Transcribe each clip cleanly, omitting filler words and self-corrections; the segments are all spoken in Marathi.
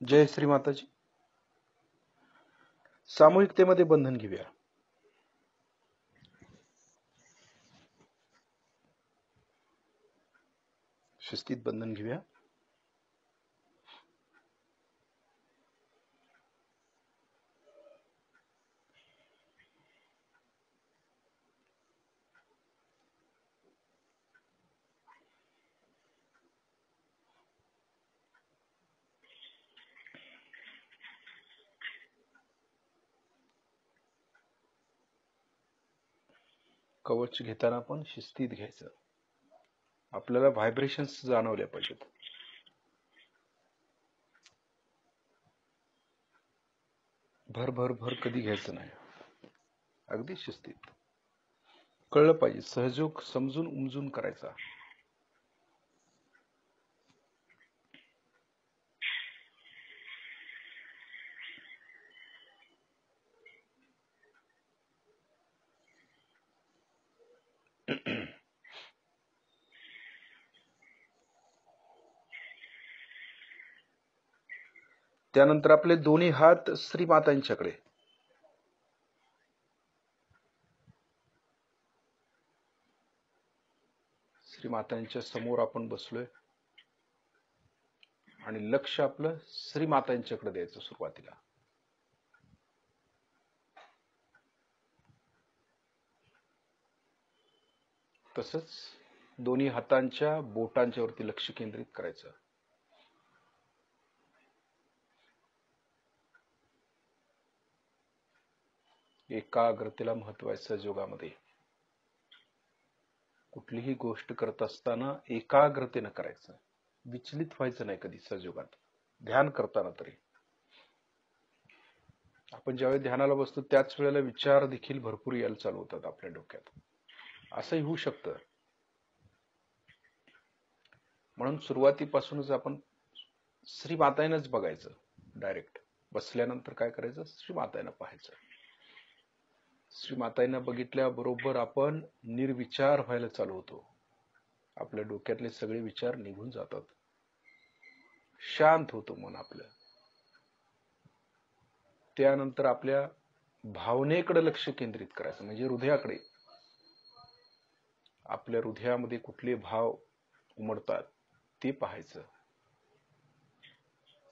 जय श्री माताजी. सामूहिकतेमध्ये बंधन घेऊया. शिस्तीत बंधन घेऊया. कवच घेताना पण शिस्तीत घ्यायचं. आपल्याला व्हायब्रेशन्स जाणवल्या पाहिजेत. भर भर भर कधी घ्यायचं नाही. अगदी शिस्तीत. कळलं पाहिजे. सहयोग समजून उमजून करायचा. त्यानंतर आपले दोन्ही हात श्रीमातांच्याकडे. श्रीमातांच्या समोर आपण बसलोय आणि लक्ष आपलं श्रीमातांच्याकडे द्यायचं सुरुवातीला. तसंच दोन्ही हातांच्या बोटांच्या वरती लक्ष केंद्रित करायचं. एकाग्रतेला महत्व आहे सहयोगामध्ये. कुठलीही गोष्ट करत असताना एकाग्रतेनं करायचं. विचलित व्हायचं नाही कधी सहयोगात. ध्यान करताना तरी. आपण ज्यावेळी ध्यानाला बसतो त्याच वेळेला विचार देखील भरपूर यायला चालू होतात आपल्या डोक्यात. असंही होऊ शकतं. म्हणून सुरुवातीपासूनच आपण श्रीमातांनाच बघायचं. डायरेक्ट बसल्यानंतर काय करायचं, श्रीमातांना पाहायचं. श्रीमातांना बघितल्याबरोबर आपण निर्विचार व्हायला चालू होतो. आपल्या डोक्यातले सगळे विचार निघून जातात. शांत होतो मन आपलं. त्यानंतर आपल्या भावनेकडे लक्ष केंद्रित करायचं, म्हणजे हृदयाकडे. आपल्या हृदयामध्ये कुठले भाव उमटतात ते पाहायचं.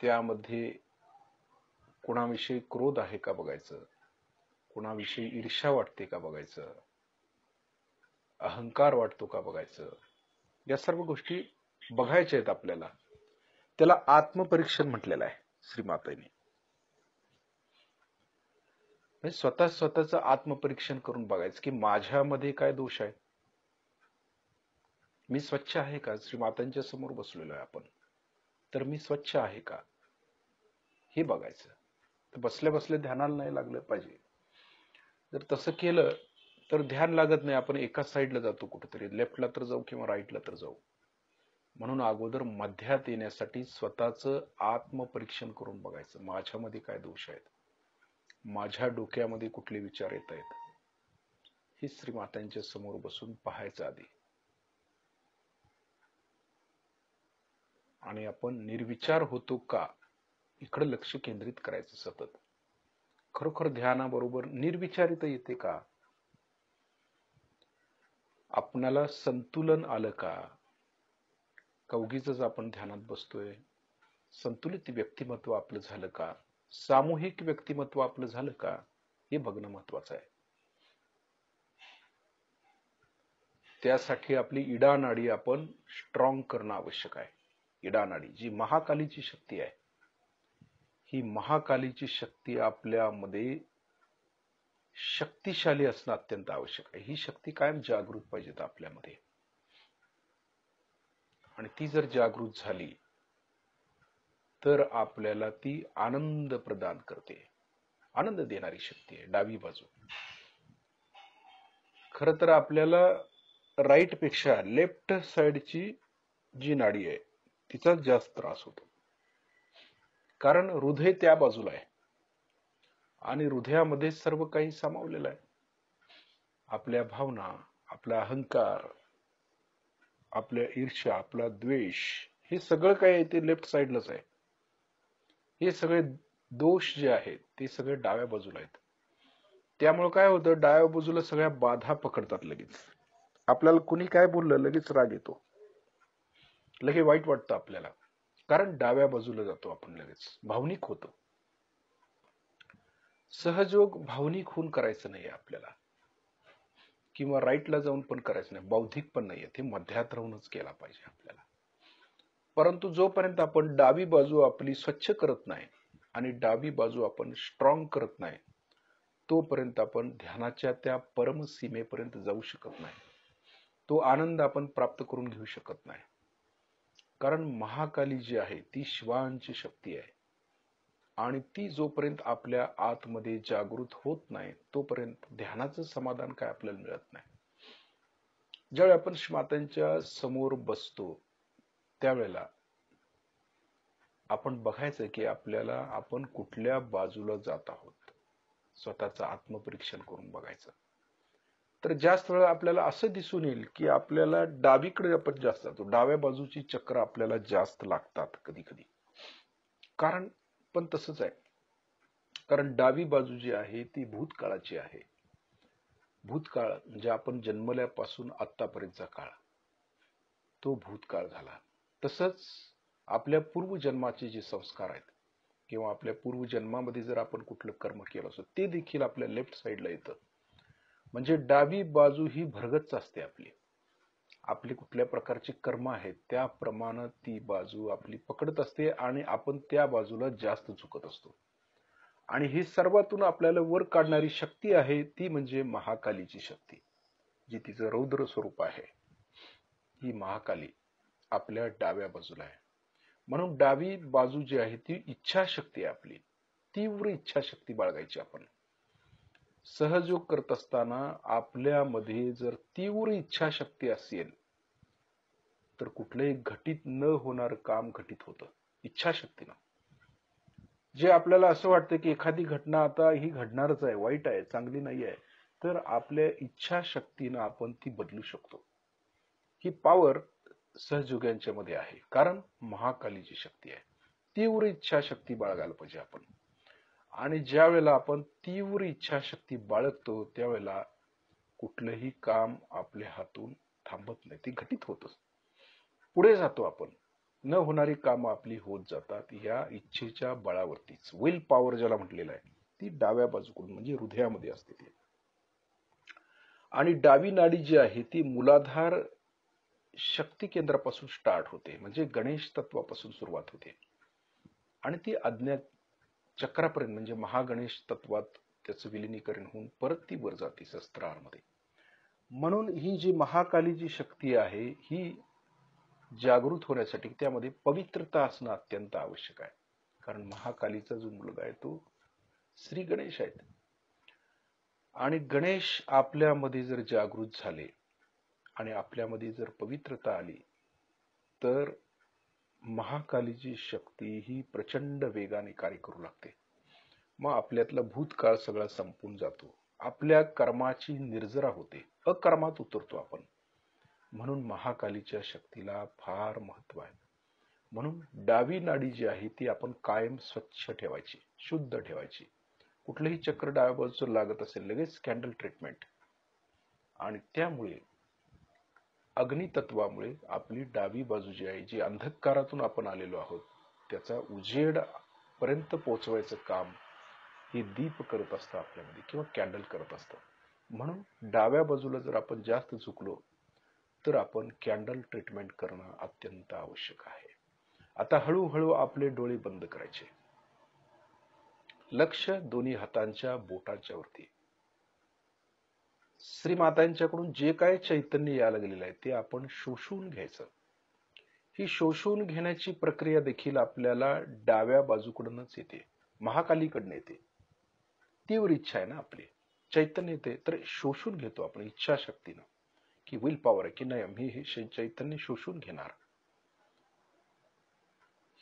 त्यामध्ये कोणाविषयी क्रोध आहे का बघायचं, कोणाविषयी ईर्ष्या वाटते का बघायचं, अहंकार वाटतो का बघायचं. या सर्व गोष्टी बघायच्या आहेत आपल्याला. त्याला आत्मपरीक्षण म्हटलेलं आहे श्रीमातांनी. स्वतःचं आत्मपरीक्षण करून बघायचं की माझ्यामध्ये काय दोष आहे. मी स्वच्छ आहे का. श्रीमातांच्या समोर बसलेलो आहे आपण, तर मी स्वच्छ आहे का हे बघायचं. तर बसल्या बसल्या ध्यानाला नाही लागलं पाहिजे. जर तसं केलं तर ध्यान लागत नाही. आपण एकाच साईडला जातो, कुठेतरी लेफ्टला तर जाऊ किंवा राईटला तर जाऊ. म्हणून अगोदर मध्यात येण्यासाठी स्वतःचं आत्मपरीक्षण करून बघायचं. माझ्यामध्ये काय दोष आहेत, माझ्या डोक्यामध्ये कुठले विचार येत आहेत, हे श्रीमातांच्या समोर बसून पाहायचं आधी. आणि आपण निर्विचार होतो का इकडे लक्ष केंद्रित करायचं सतत. खरोखर ध्यानाबरोबर निर्विचारिता येते का, आपणाला संतुलन आलं का, उगीचच आपण ध्यानात बसतोय. संतुलित व्यक्तिमत्व आपलं झालं का, सामूहिक व्यक्तिमत्व आपलं झालं का, हे बघणं महत्वाचं आहे. त्यासाठी आपली इडानाडी आपण स्ट्रॉंग करणं आवश्यक आहे. इडानाडी जी महाकालीची शक्ती आहे, ही महाकालीची शक्ती आपल्यामध्ये शक्तिशाली असणं अत्यंत आवश्यक आहे. ही शक्ती कायम जागृत पाहिजे आपल्यामध्ये. आणि ती जर जागृत झाली तर आपल्याला ती आनंद प्रदान करते. आनंद देणारी शक्ती आहे डावी बाजू. खर तर आपल्याला राईट पेक्षा लेफ्ट साइडची जी नाडी आहे तिचा जास्त त्रास होतो. कारण हृदय त्या बाजूला आहे आणि हृदयामध्ये सर्व काही सामावलेलं आहे. आपल्या भावना, आपला अहंकार, आपल्या ईर्ष्या, आपला द्वेष, हे सगळं काही ते लेफ्ट साइडलाच आहे. हे सगळे दोष जे आहेत ते सगळे डाव्या बाजूला आहेत. त्यामुळे काय होतं, डाव्या बाजूला सगळ्या बाधा पकडतात लगेच. आपल्याला कुणी काय बोललं लगेच राग येतो, लगेच वाईट वाटतं आपल्याला, कारण डाव्या बाजूला जातो आपण, लगेच भावनिक होतो. सहजोग भावनिक होऊन करायचं नाही आपल्याला, किंवा राईटला जाऊन पण करायचं नाही, बौद्धिक पण नाहीये, ते मध्यात राहूनच केला पाहिजे आपल्याला. परंतु जोपर्यंत आपण डावी बाजू आपली स्वच्छ करत नाही आणि डावी बाजू आपण स्ट्रॉंग करत नाही, तोपर्यंत आपण ध्यानाच्या त्या परम सीमेपर्यंत जाऊ शकत नाही, तो आनंद आपण प्राप्त करून घेऊ शकत नाही. कारण महाकाली जी आहे ती शिवांची शक्ती आहे, आणि ती जोपर्यंत आपल्या आतमध्ये जागृत होत नाही तोपर्यंत ध्यानाचं समाधान काय आपल्याला मिळत नाही. ज्यावेळी आपण श्रीमातांच्या समोर बसतो त्यावेळेला आपण बघायचं की आपल्याला आपण कुठल्या बाजूला जात आहोत, स्वतःचं आत्मपरीक्षण करून बघायचं. तर जास्त वेळा आपल्याला असं दिसून येईल की आपल्याला डावीकडे आपण जास्त जातो, डाव्या बाजूची चक्र आपल्याला जास्त लागतात कधी कधी. कारण पण तसंच आहे, कारण डावी बाजू जी आहे ती भूतकाळाची आहे. भूतकाळ म्हणजे आपण जन्मल्यापासून आतापर्यंतचा काळ, तो भूतकाळ झाला. तसंच आपल्या पूर्वजन्माचे जे संस्कार आहेत, किंवा आपल्या पूर्वजन्मामध्ये जर आपण कुठलं कर्म केलं असतं ते देखील आपल्या लेफ्ट साईडला येतं. म्हणजे डावी बाजू ही भरगच्च असते आपली. आपले कुठल्या प्रकारचे कर्म आहेत त्याप्रमाणे ती बाजू आपली पकडत असते आणि आपण त्या बाजूला जास्त झुकत असतो. आणि ही सर्वातून आपल्याला वर काढणारी शक्ती आहे ती म्हणजे महाकालीची शक्ती, जी तिचं रौद्र स्वरूप आहे. ही महाकाली आपल्या डाव्या बाजूला आहे. म्हणून डावी बाजू जी आहे ती इच्छाशक्ती आहे आपली, तीव्र इच्छाशक्ती बाळगायची आपण. सहयोग करत असताना आपल्यामध्ये जर तीव्र इच्छाशक्ती असेल तर कुठलंही घटित न होणार काम घटित होतं इच्छाशक्तीनं. जे आपल्याला असं वाटतं की एखादी घटना आता ही घडणारच आहे, वाईट आहे, चांगली नाही आहे, तर आपल्या इच्छाशक्तीनं आपण ती बदलू शकतो. ही पॉवर सहयोग्यांच्या मध्ये आहे, कारण महाकालीची शक्ती आहे. तीव्र इच्छाशक्ती बाळगायला पाहिजे आपण. आणि ज्या वेळेला आपण तीव्र इच्छाशक्ती बाळगतो त्यावेळेला कुठलंही काम आपल्या हातून थांबत नाही, ते घटित होतच, पुढे जातो आपण. न होणारी कामं आपली होत जातात या इच्छेच्या बळावरतीच. विल पॉवर ज्याला म्हटलेलं आहे ती डाव्या बाजूकडून म्हणजे हृदयामध्ये असते ती. आणि डावी नाडी जी आहे ती मूलाधार शक्ती केंद्रापासून स्टार्ट होते, म्हणजे गणेश तत्वापासून सुरुवात होते आणि ती अज्ञात चक्रापर्यंत म्हणजे महागणेश तत्वात त्याचं विलिनीकरण होऊन परत ती वर जाते शस्त्रामध्ये. म्हणून ही जी महाकाली जी शक्ती आहे ही जागृत होण्यासाठी त्यामध्ये पवित्रता असणं अत्यंत आवश्यक आहे. कारण महाकालीचा जो मुलगा आहे तो श्री गणेश आहेत, आणि गणेश आपल्यामध्ये जर जागृत झाले आणि आपल्यामध्ये जर पवित्रता आली तर महाकालीची शक्ती ही प्रचंड वेगाने कार्य करू लागते. मग आपल्यातला भूतकाळ सगळा संपून जातो, आपल्या कर्माची निर्जरा होते, अकर्मात उतरतो आपण. म्हणून महाकालीच्या शक्तीला फार महत्व आहे. म्हणून डावी नाडी जी आहे ती आपण कायम स्वच्छ ठेवायची, शुद्ध ठेवायची. कुठलंही चक्र डाव्या बाजूचं लागत असेल लगेच कॅन्डल ट्रीटमेंट. आणि त्यामुळे अग्नितत्वामुळे आपली डावी बाजू जी आहे, जी अंधकारातून आपण आलेलो आहोत त्याचा उजेड पर्यंत पोहोचवायचं काम हे दीप करत असतं आपल्यामध्ये, किंवा कॅन्डल करत असतं. म्हणून डाव्या बाजूला जर आपण जास्त झुकलो तर आपण कॅन्डल ट्रीटमेंट करणं अत्यंत आवश्यक आहे. आता हळूहळू आपले डोळे बंद करायचे, लक्ष दोन्ही हातांच्या बोटांच्या वरती. श्रीमातांच्याकडून जे काय चैतन्य यायला गेलेलं आहे ते आपण शोषून घ्यायचं. ही शोषून घेण्याची प्रक्रिया देखील आपल्याला डाव्या बाजूकडूनच येते, महाकालीकडनं येते. तीव्र इच्छा आहे ना आपली, चैतन्य येते तर शोषून घेतो आपण इच्छाशक्तीनं, की विल पॉवर आहे की नाही मी हे चैतन्य शोषून घेणार.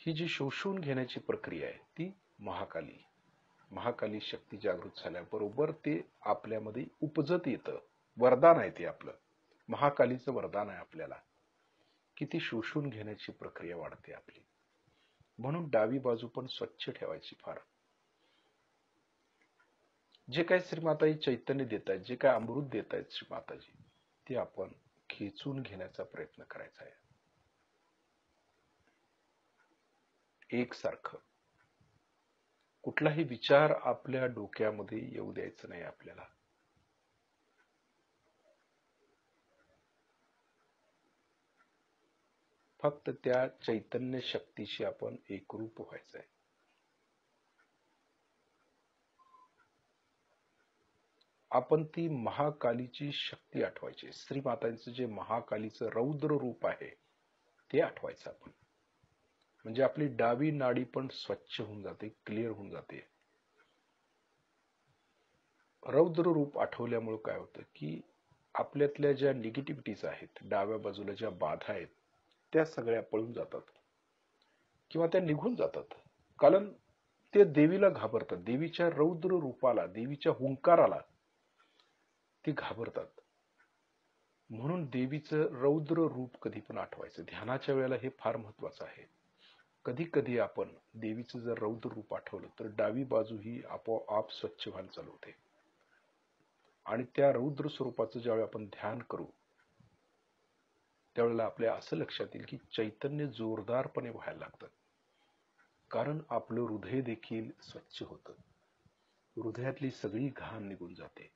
ही जी शोषून घेण्याची प्रक्रिया आहे ती महाकाली शक्ती जागृत झाल्याबरोबर ते आपल्यामध्ये उपजत येतं. वरदान आहे ते आपलं, महाकालीचं वरदान आहे आपल्याला, की ती शोषून घेण्याची प्रक्रिया वाढते आपली. म्हणून डावी बाजू पण स्वच्छ ठेवायची फार. जे काय श्रीमाताजी चैतन्य देत आहेत, जे काय अमृत देत आहेत श्रीमाताजी, ते आपण खेचून घेण्याचा प्रयत्न करायचा आहे. एकसारखं कुठलाही विचार आपल्या डोक्यामध्ये येऊ द्यायचं नाही आपल्याला. फक्त त्या चैतन्य शक्तीशी आपण एकरूप व्हायचंय. आपण ती महाकालीची शक्ती आठवायची. श्रीमातांचं जे महाकालीचं रौद्र रूप आहे ते आठवायचं आपण. म्हणजे आपली डावी नाडी पण स्वच्छ होऊन जाते, क्लिअर होऊन जाते. रौद्र रूप आठवल्यामुळे काय होतं की आपल्यातल्या ज्या निगेटिव्हिटीज आहेत, डाव्या बाजूला ज्या बाधा आहेत, त्या सगळ्या पळून जातात किंवा त्या निघून जातात. कारण ते देवीला घाबरतात, देवीच्या रौद्र रूपाला, देवीच्या हुंकाराला ते घाबरतात. म्हणून देवीचं रौद्र रूप कधी पण आठवायचं. ध्यानाच्या वेळेला हे फार महत्वाचं आहे. कधी कधी आपण देवीचं जर रौद्र रूप आठवलं तर डावी बाजू ही आपोआप स्वच्छ व्हायला चालू होते. आणि त्या रौद्र स्वरूपाचं ज्यावेळी आपण ध्यान करू त्यावेळेला आपल्या असं लक्षात येईल की चैतन्य जोरदारपणे व्हायला लागतं. कारण आपलं हृदय देखील स्वच्छ होतं, हृदयातली सगळी घाण निघून जाते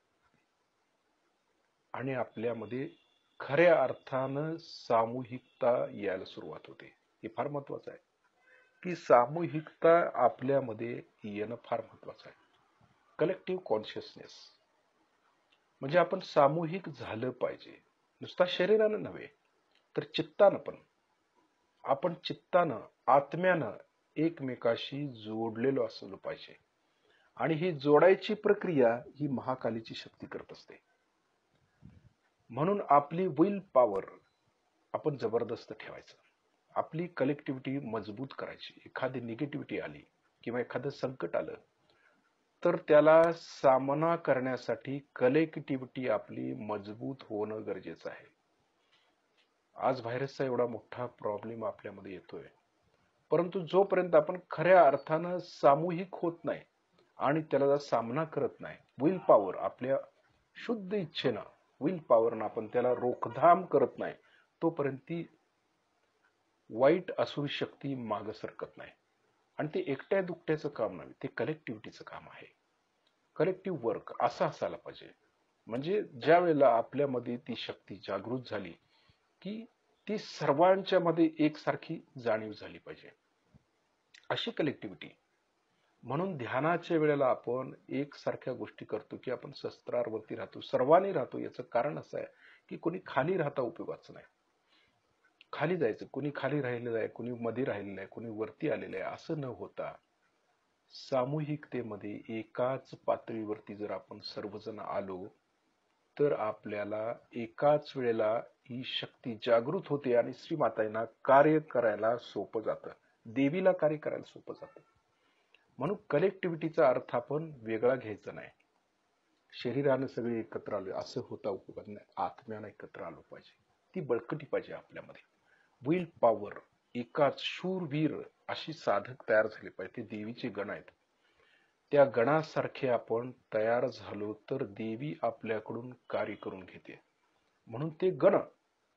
आणि आपल्यामध्ये खऱ्या अर्थानं सामूहिकता यायला सुरुवात होते. हे फार महत्वाचं आहे की सामूहिकता आपल्यामध्ये येणं फार महत्वाचं आहे. कलेक्टिव्ह कॉन्शियसनेस म्हणजे आपण सामूहिक झालं पाहिजे, नुसता शरीरानं नव्हे तर चित्तानं पण. आपण चित्तानं, आत्म्यानं एकमेकाशी जोडलेलो असलो पाहिजे. आणि ही जोडायची प्रक्रिया ही महाकालीची शक्ती करत असते. म्हणून आपली विल पॉवर आपण जबरदस्त ठेवायचं. आपली कलेक्टिव्हिटी मजबूत करायची. एखादी निगेटिव्हिटी आली किंवा एखादं संकट आलं तर त्याला सामना करण्यासाठी कलेक्टिव्हिटी आपली मजबूत होणं गरजेचं आहे. आज व्हायरसचा एवढा मोठा प्रॉब्लेम आपल्यामध्ये येतोय, परंतु जोपर्यंत आपण खऱ्या अर्थानं सामूहिक होत नाही आणि त्याला सामना करत नाही, विल पॉवर आपल्या शुद्ध इच्छेनं, विल पॉवरनं आपण त्याला रोकथाम करत नाही, तोपर्यंत ती वाईट असुरी शक्ती मागे सरकत नाही. आणि ते एकट्या दुकट्याचं काम नाही, ते कलेक्टिव्हिटीचं काम आहे. कलेक्टिव्ह वर्क असं असायला पाहिजे. म्हणजे ज्या वेळेला आपल्यामध्ये ती शक्ती जागृत झाली की ती सर्वांच्या मध्ये एकसारखी जाणीव झाली पाहिजे, अशी कलेक्टिव्हिटी. म्हणून ध्यानाच्या वेळेला आपण एकसारख्या गोष्टी करतो की आपण शस्त्रावरती राहतो, सर्वांनी राहतो. याचं कारण असं आहे की कोणी खाली राहता उपयोगाचं नाही. खाली जायचं, कोणी खाली राहिलेलं आहे, कोणी मध्ये राहिलेलं आहे, कोणी वरती आलेलं आहे, असं न होता सामूहिकतेमध्ये एकाच पातळीवरती जर आपण सर्वजण आलो तर आपल्याला एकाच वेळेला ही शक्ती जागृत होते आणि श्रीमातांना कार्य करायला सोपं जातं, देवीला कार्य करायला सोपं जातं. म्हणून कलेक्टिव्हिटीचा अर्थ आपण वेगळा घ्यायचा नाही. शरीरानं सगळे एकत्र आलो असं होता उपयोग नाही, आत्म्यानं एकत्र आलो पाहिजे. ती बळकटी पाहिजे आपल्यामध्ये. विल पॉवर, एकाच शूरवीर अशी साधक तयार झाले पाहिजे. ते देवीचे गण आहेत. त्या गणासारखे आपण तयार झालो तर देवी आपल्याकडून कार्य करून घेते. म्हणून ते गण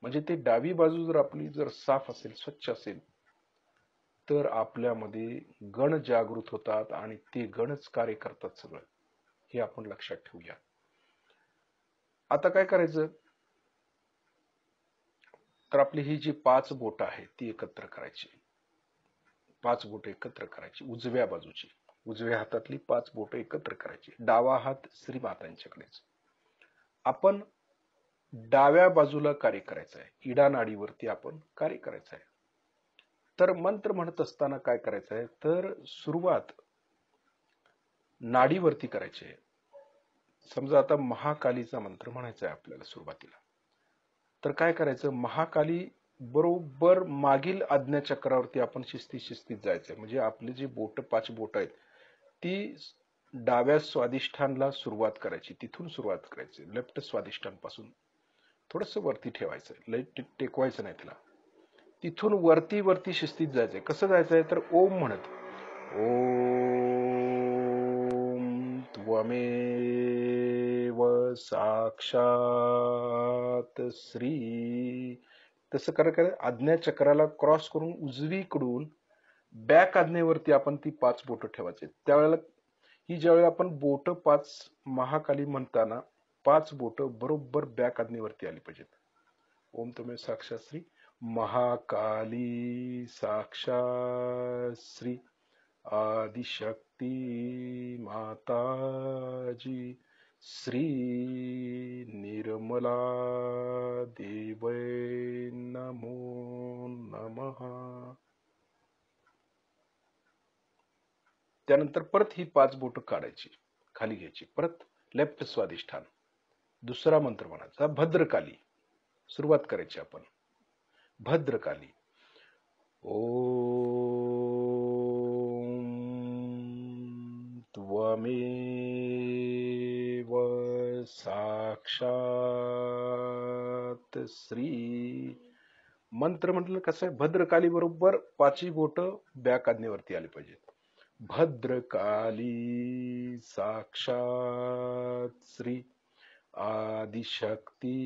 म्हणजे ते डावी बाजू जर आपली जर साफ असेल, स्वच्छ असेल, तर आपल्यामध्ये गण जागृत होतात आणि ते गणच कार्य करतात सगळं. हे आपण लक्षात ठेवूया. आता काय करायचं तर आपली ही जी 5 बोट आहेत ती एकत्र करायची. 5 बोट एकत्र करायची उजव्या बाजूची, उजव्या हातातली 5 बोट एकत्र करायची. डावा हात श्रीमातांच्याकडेच. आपण डाव्या बाजूला कार्य करायचं आहे, इडा नाडीवरती आपण कार्य करायचं आहे. तर मंत्र म्हणत असताना काय करायचं आहे तर सुरुवात नाडीवरती करायची आहे. समजा आता महाकालीचा मंत्र म्हणायचा आहे आपल्याला सुरुवातीला, तर काय करायचं, महाकाली बरोबर मागील आज्ञाचक्रावरती आपण शिस्तीत जायचंय. म्हणजे आपली जी बोट 5 बोट आहेत ती डाव्या स्वादिष्ठानला सुरुवात करायची, तिथून सुरुवात करायची. लेफ्ट स्वादिष्ठान पासून थोडस वरती ठेवायचं, लय टेकवायचं नाही त्याला. तिथून वरती वरती शिस्तीत जायचंय. कसं जायचंय तर ओम म्हणत, ओम त्वमेव साक्षात श्री. तसं करा आज्ञा चक्राला क्रॉस करून उजवीकडून बॅक आज्ञेवरती आपण ती 5 बोटं ठेवायचे. त्यावेळेला ही ज्यावेळेला आपण बोट 5 महाकाली म्हणताना 5 बोटं बरोबर बॅक आज्ञेवरती आली पाहिजेत. ओम तुम्ही साक्षात श्री महाकाली साक्षात श्री आदिशक्ती माताजी श्री निर्मला देवै नमो नमः. त्यानंतर परत ही 5 बोटं काढायची, खाली घ्यायची, परत लेफ्ट स्वादिष्ठान. दुसरा मंत्र म्हणायचा भद्रकाली. सुरुवात करायची आपण भद्रकाली. ओम त्वमेव साक्षात श्री. मंत्र म्हटलं कसं आहे, भद्रकाली बरोबर 5ही बोटं बॅक आज्ञेवरती आली पाहिजेत. भद्रकाली साक्षात श्री आदिशक्ती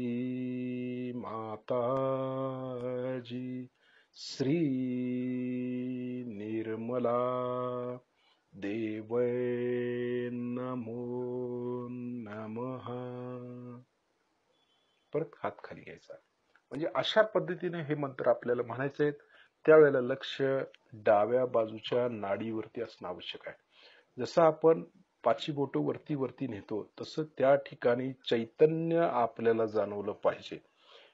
माताजी श्री निर्मला देवै नमो नमः. परत हात खाली घ्यायचा. म्हणजे अशा पद्धतीने हे मंत्र आपल्याला म्हणायचे आहेत. त्यावेळेला लक्ष डाव्या बाजूच्या नाडीवरती असणं आवश्यक आहे. जसं आपण 5ही बोटं वरती वरती नेतो तसं त्या ठिकाणी चैतन्य आपल्याला जाणवलं पाहिजे.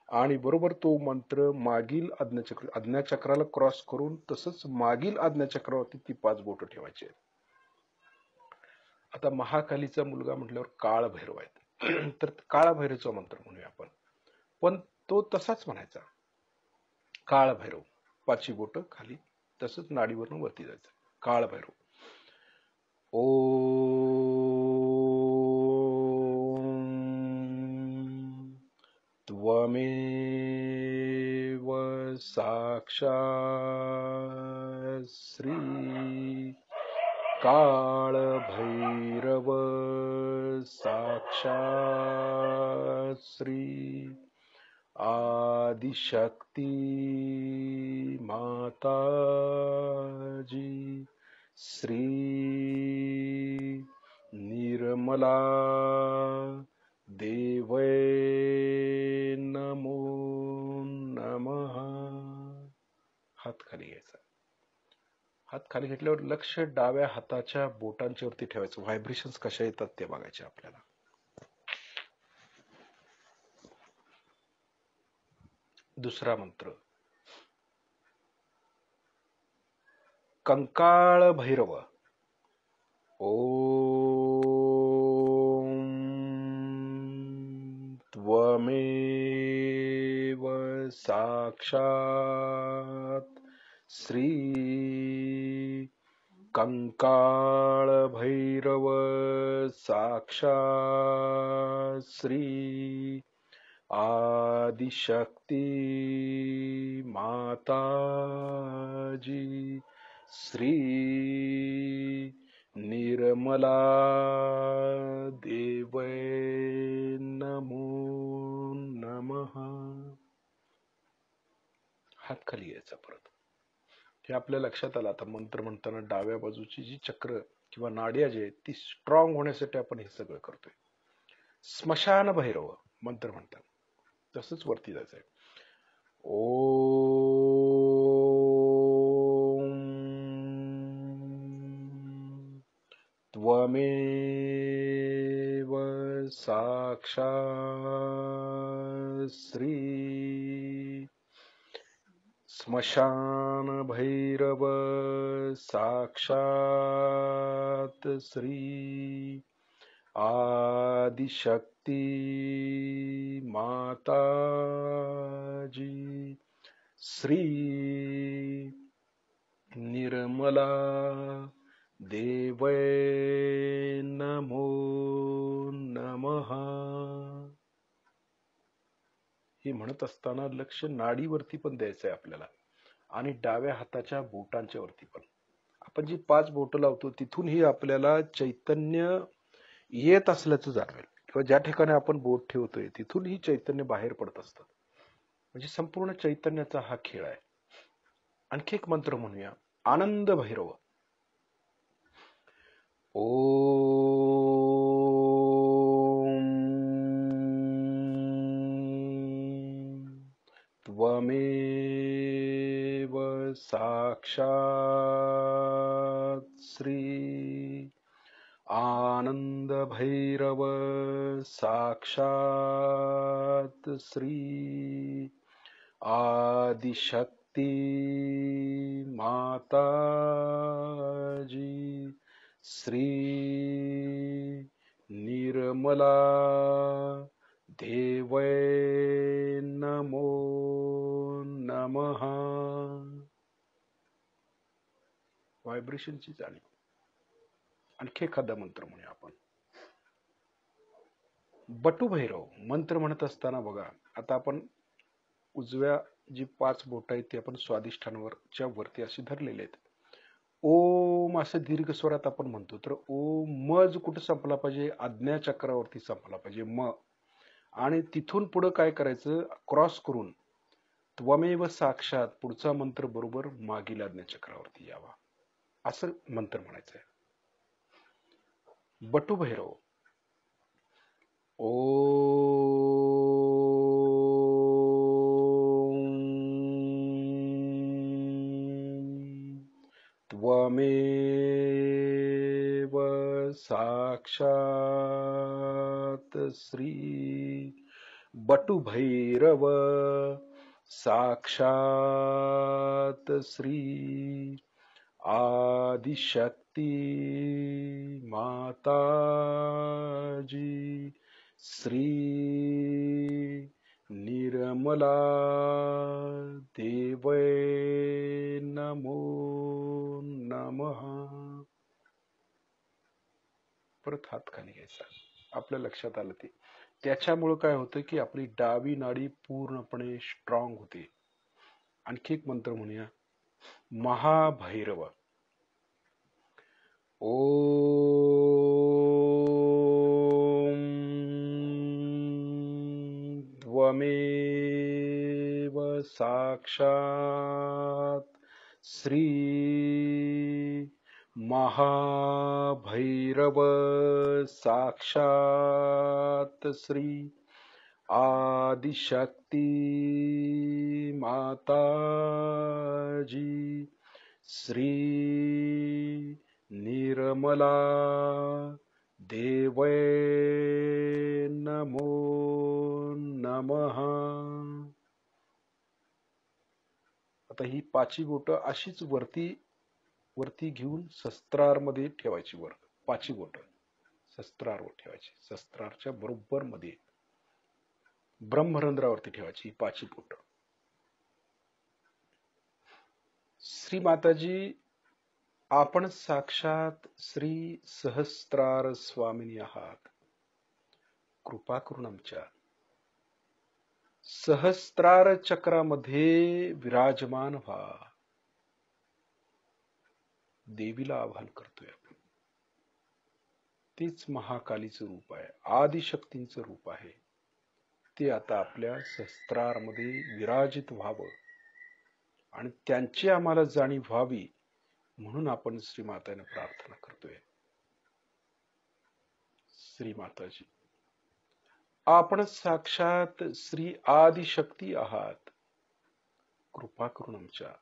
आणि बरोबर तो मंत्र मागील आज्ञाचक्राला क्रॉस करून तसंच मागील आज्ञाचक्रावरती ती 5 बोटं ठेवायची. आता महाकालीचा मुलगा म्हटल्यावर काळ भैरव आहेत. तर काळ भैरवचा मंत्र म्हणूया आपण, पण तो तसाच म्हणायचा. काळ भैरव 5ही बोटं खाली, तसंच नाडीवरून वरती जायचं. काळ भैरव. ओम त्वमेव साक्षात श्री काळ भैरव साक्षात श्री आदिशक्ती माताजी श्री निर्मला देवै नमो नमः. हात खाली घ्यायचा. हात खाली घेतल्यावर लक्ष डाव्या हाताच्या बोटांच्या वरती ठेवायचं. व्हायब्रेशन्स कशा येतात ते बघायचे आपल्याला. दुसरा मंत्र कंकाळ भैरव. ओम त्वमेव साक्षात श्री कंकाळ भैरव साक्षात श्री आदिशक्ती माताजी श्री निर्मला देवै नमो नमः. हात खाली घ्यायचा परत. हे आपल्या लक्षात आलं. आता मंत्र म्हणताना डाव्या बाजूची जी चक्र किंवा नाड्या जी आहेत ती स्ट्रॉंग होण्यासाठी आपण हे सगळं करतोय. स्मशान भैरव मंत्र म्हणताना तसंच वरती जायचंय. ओम त्वमेव साक्षात श्री स्मशान भैरव साक्षात श्री आदिशक्ती माताजी श्री निर्मला देवै नमो नमः. हे म्हणत असताना लक्ष नाडीवरती पण द्यायचंय आपल्याला. आणि डाव्या हाताच्या बोटांच्या वरती पण. आपण जी 5 बोटं लावतो तिथूनही आपल्याला चैतन्य येत असल्याचं जाणवेल, किंवा ज्या ठिकाणी आपण बोट ठेवतोय तिथूनही चैतन्य बाहेर पडत असतं. म्हणजे संपूर्ण चैतन्याचा हा खेळ आहे. आणखी एक मंत्र म्हणूया, आनंद भैरव. त्वमेव साक्षात् श्री आनंद भैरव साक्षात् श्री आदिशक्ती माताजी श्री निर्मला देवै नमो नमः. व्हायब्रेशनची जाणीव. आणखी एखादा मंत्र म्हणूया आपण, बटुभैरव. मंत्र म्हणत असताना बघा, आता आपण उजव्या जी 5 बोट आहेत ती आपण स्वादिष्ठानावरच्या वरती अशी धरलेले आहेत. ओम असं दीर्घ स्वरात आपण म्हणतो, तर ओम म जो कुठं संपला पाहिजे, आज्ञा चक्रावरती संपला पाहिजे म. आणि तिथून पुढे काय करायचं, क्रॉस करून त्वमेव साक्षात पुढचा मंत्र बरोबर मागील आज्ञा चक्रावरती यावा, असं मंत्र म्हणायचं आहे. बटुभैरव. त्वमेव साक्षात् श्री बटुभैरव साक्षात् श्री आदिशक्ती माताजी श्री निर्मला देवै नमो नमः. परत हात खाली घ्यायचा. आपल्या लक्षात आलं ते, त्याच्यामुळे काय होतं की आपली डावी नाडी पूर्णपणे स्ट्रॉंग होते. आणखी एक मंत्र म्हणूया, महाभैरव. ओम त्वमेव साक्षात् श्री महाभैरव साक्षात् श्री आदिशक्ती माताजी श्री निर्मला देवै नमो नमः. आता ही 5 बोटं अशीच वरती घेऊन शस्त्रारमध्ये ठेवायची. वर 5 बोटं शस्त्रारवर ठेवायची, शस्त्रारच्या बरोबर मध्ये ब्रह्मरंध्रावरती ठेवायची 5 बोटं. श्री माताजी, आपण साक्षात श्री सहस्त्रार स्वामिनी आहात. कृपा करून आमच्या सहस्त्रार चक्रामध्ये विराजमान व्हा. देवीला आवाहन करतोय आपण. तीच महाकालीचं रूप आहे, आदिशक्तींचं रूप आहे. ते आता आपल्या सहस्त्रारमध्ये विराजित व्हावं आणि त्यांची आम्हाला जाणीव व्हावी म्हणून आपण श्रीमाताने प्रार्थना करतोय. श्री माताजी, आपण साक्षात श्री आदिशक्ती आहात. कृपा करून आमच्या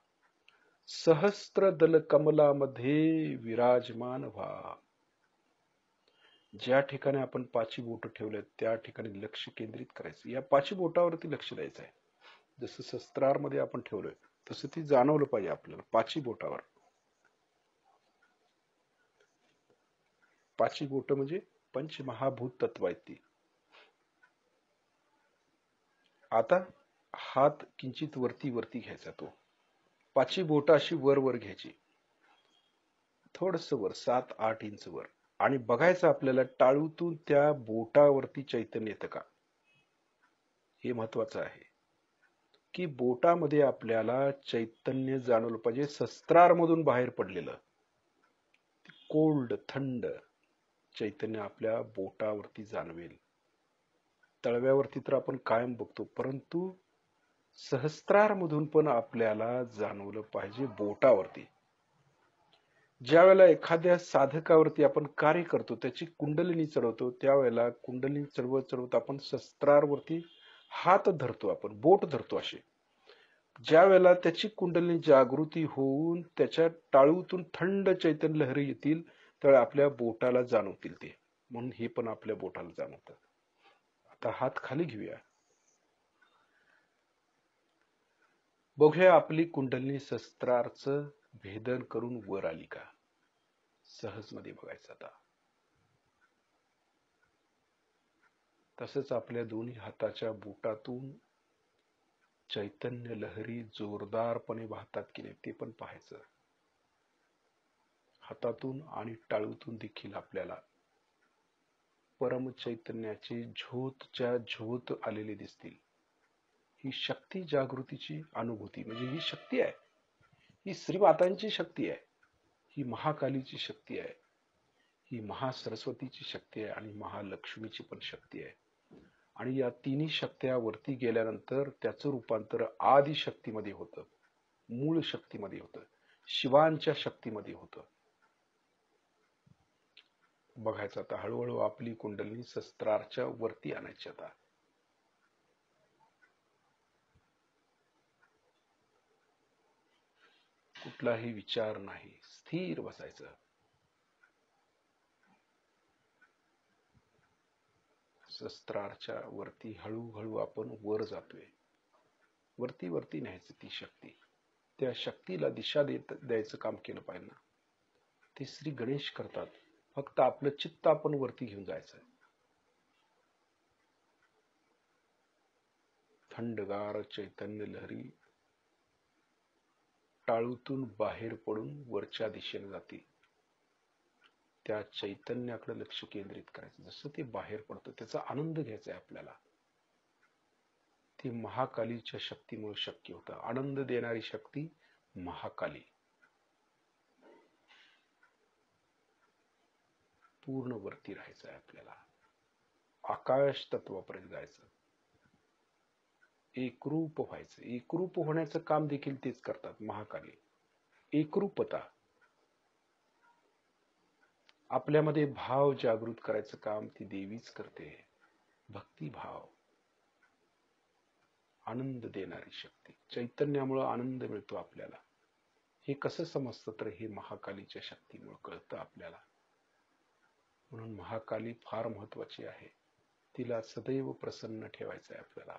सहस्त्र दल कमलामध्ये विराजमान व्हा. ज्या ठिकाणी आपण 5 बोट ठेवल्यात त्या ठिकाणी लक्ष केंद्रित करायचं. या 5 बोटावरती लक्ष द्यायचं आहे. जसं शस्त्रार मध्ये आपण ठेवलोय तसं ती जाणवलं पाहिजे आपल्याला 5 बोटावर. 5 बोट म्हणजे पंचमहाभूत तत्व आहेत ती. आता हात किंचित वरती घ्यायचा. तो 5 बोट अशी वर घ्यायची, थोडस वर 7-8 इंच वर, आणि बघायचं आपल्याला टाळूतून त्या बोटावरती चैतन्य येतं का, हे महत्वाचं आहे. की बोटामध्ये आपल्याला चैतन्य जाणवलं पाहिजे, शस्त्रारमधून बाहेर पडलेलं कोल्ड थंड चैतन्य आपल्या बोटावरती जाणवेल. तळव्यावरती तर आपण कायम बघतो, परंतु सहस्त्रारमधून पण आपल्याला जाणवलं पाहिजे बोटावरती. ज्या वेळेला एखाद्या साधकावरती आपण कार्य करतो, त्याची कुंडलिनी चढवतो, त्यावेळेला कुंडलिनी चढवत चढवत आपण शस्त्रावरती हात धरतो, आपण बोट धरतो. असे ज्या वेळेला त्याची कुंडलिनी जागृती होऊन त्याच्या टाळूतून थंड चैतन्य लहरी येतील, त्यावेळेला आपल्या बोटाला जाणवतील ते. म्हणून हे पण आपल्या बोटाला जाणवतं. आता हात खाली घेऊया, बघूया आपली कुंडलिनी शस्त्राचं भेदन करून वर आली का. सहज मध्ये बघायचं. आता तसंच आपल्या दोन्ही हाताच्या बोटातून चैतन्य लहरी जोरदारपणे वाहतात की नाही ते पण पाहायचं. हातातून आणि टाळूतून देखील आपल्याला परम चैतन्याची झोतच्या झोत आलेली दिसतील. ही शक्ती जागृतीची अनुभूती, म्हणजे ही शक्ती आहे, ही श्रीमातांची शक्ती आहे, ही महाकालीची शक्ती आहे, ही महासरस्वतीची शक्ती आहे आणि महालक्ष्मीची पण शक्ती आहे. आणि या तिन्ही शक्त्या वरती गेल्यानंतर त्याचं रूपांतर आदिशक्तीमध्ये होतं, मूळ शक्तीमध्ये होतं, शिवांच्या शक्तीमध्ये होतं. बघायचं आता हळूहळू आपली कुंडलिनी शस्त्राच्या वरती आणायची. आता कुठलाही विचार नाही, स्थिर बसायचं. शस्त्राच्या वरती हळूहळू आपण वर जातोय, वरती वरती न्यायचं ती शक्ती. त्या शक्तीला दिशा द्यायचं काम केलं पाहिजे ना. ते श्री गणेश करतात. फक्त आपलं चित्त आपण वरती घेऊन जायचं. थंडगार चैतन्य लहरी टाळूतून बाहेर पडून वरच्या दिशेने जाते. त्या चैतन्याकडे लक्ष केंद्रित करायचं. जसं ते बाहेर पडतं त्याचा आनंद घ्यायचा आहे आपल्याला. ती महाकालीच्या शक्तीमुळे शक्य होतं. आनंद देणारी शक्ती महाकाली. पूर्ण वरती राहायचं आहे आपल्याला, आकाश तत्वापर्यंत जायचं, एकरूप व्हायचं. एकरूप होण्याचं काम देखील तेच करतात महाकाली. एकरूपता, आपल्यामध्ये भाव जागृत करायचं काम ती देवीच करते. भक्तिभाव, आनंद देणारी शक्ती. चैतन्यामुळे आनंद मिळतो आपल्याला. हे कसं समजतं तर हे महाकालीच्या शक्तीमुळे कळतं आपल्याला. म्हणून महाकाली फार महत्वाची आहे. तिला सदैव प्रसन्न ठेवायचं आहे आपल्याला.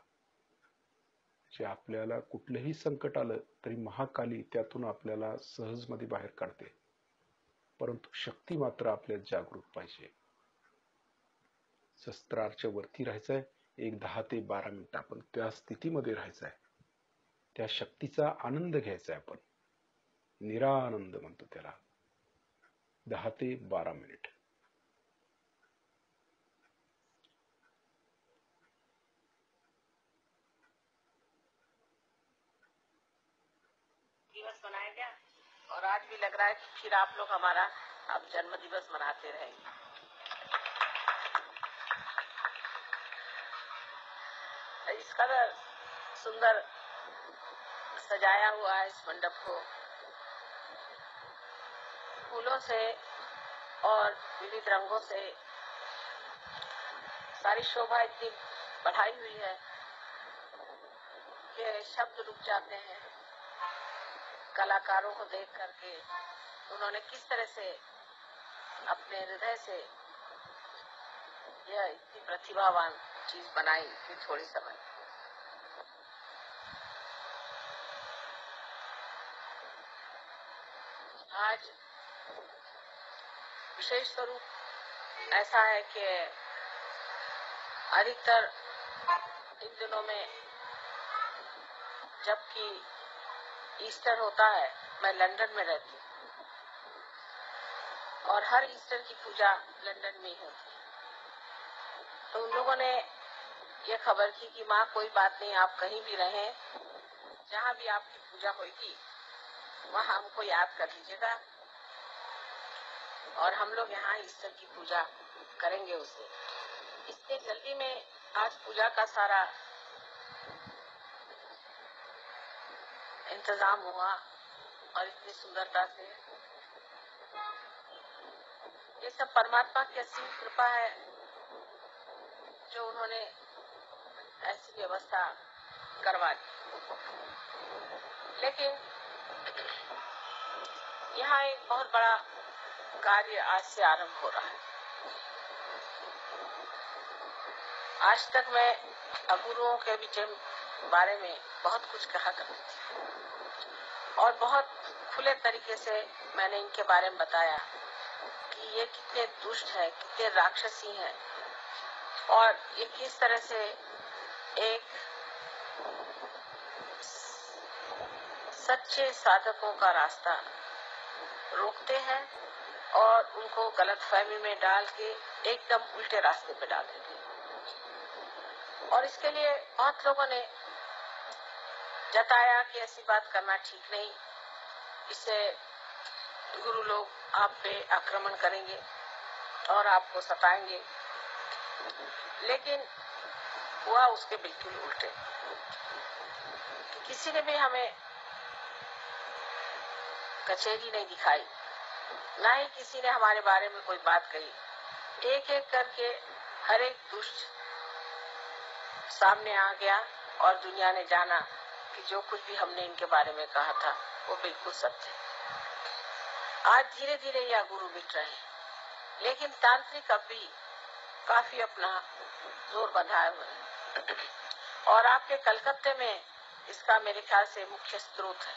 जे आपल्याला कुठलंही संकट आलं तरी महाकाली त्यातून आपल्याला सहजमध्ये बाहेर काढते. परंतु शक्ती मात्र आपल्यात जागृत पाहिजे. शस्त्राच्या वरती राहायचंय. एक 10 ते 12 मिनिट आपण त्या स्थितीमध्ये राहायचंय. त्या शक्तीचा आनंद घ्यायचा आहे आपण. निरानंद म्हणतो त्याला. 10 ते 12 मिनिट. दिवस मनाया गया और आज भी लग रहा है कि फिर आप लोग हमारा अब जन्म दिवस मनाते रहेंगे। इस कदर सुंदर सजाया हुआ है इस मंडप को फूलों से और विविध रंगों से। सारी शोभा इतनी बढ़ाई हुई है कि शब्द रुक जाते हैं कलाकारों को देख करके। उन्होंने किस तरह से अपने हृदय से यह इतनी प्रतिभावान चीज बनाई कि थोड़ी समय। आज विशेष स्वरूप ऐसा है कि अधिकतर इन दिनों में जबकि ईस्टर होता है, मैं लंदन में रहती हूँ और हर ईस्टर की पूजा लंदन में ही होती है। तो उन लोगों ने ये खबर की कि माँ कोई बात नहीं, आप कहीं भी रहें जहाँ भी आपकी पूजा होगी वहाँ हमको याद कर लीजिएगा और हम लोग यहाँ ईश्वर की पूजा करेंगे उसे। इतनी जल्दी में आज पूजा का सारा इंतजाम हुआ और इतनी सुंदरता से, ये सब परमात्मा की असीम कृपा है जो उन्होंने ऐसी व्यवस्था करवा दी। लेकिन यहाँ एक बहुत बड़ा कार्य आज से आरंभ हो रहा है। आज तक मैं अगुरुओं के बारे में बहुत कुछ कहा करती थी और बहुत खुले तरीके से मैंने इनके बारे में बताया कि ये कितने दुष्ट हैं, कितने राक्षसी हैं और ये किस तरह से एक सच्चे साधकों का रास्ता रोकते हैं और उनको गलतफहमी में डाल के एकदम उल्टे रास्ते पे डाल देते हैं। और इसके लिए बहुत लोगों ने जताया कि ऐसी बात करना ठीक नहीं, इससे गुरु लोग आप पे आक्रमण करेंगे और आपको सताएंगे। लेकिन हुआ उसके बिल्कुल उल्टे। किसी ने भी हमें कचहरी नहीं दिखाई, ना ही किसी ने हमारे बारे में कोई बात कही। एक एक करके हर एक दुष्ट सामने आ गया और दुनिया ने जाना कि जो कुछ भी हमने इनके बारे में कहा था वो बिल्कुल सत्य है। आज धीरे धीरे यह गुरु मिट रहे हैं, लेकिन तांत्रिक अब भी काफी अपना जोर बढ़ाए हुए हैं और आपके कलकत्ते में इसका मेरे ख्याल से मुख्य स्रोत है।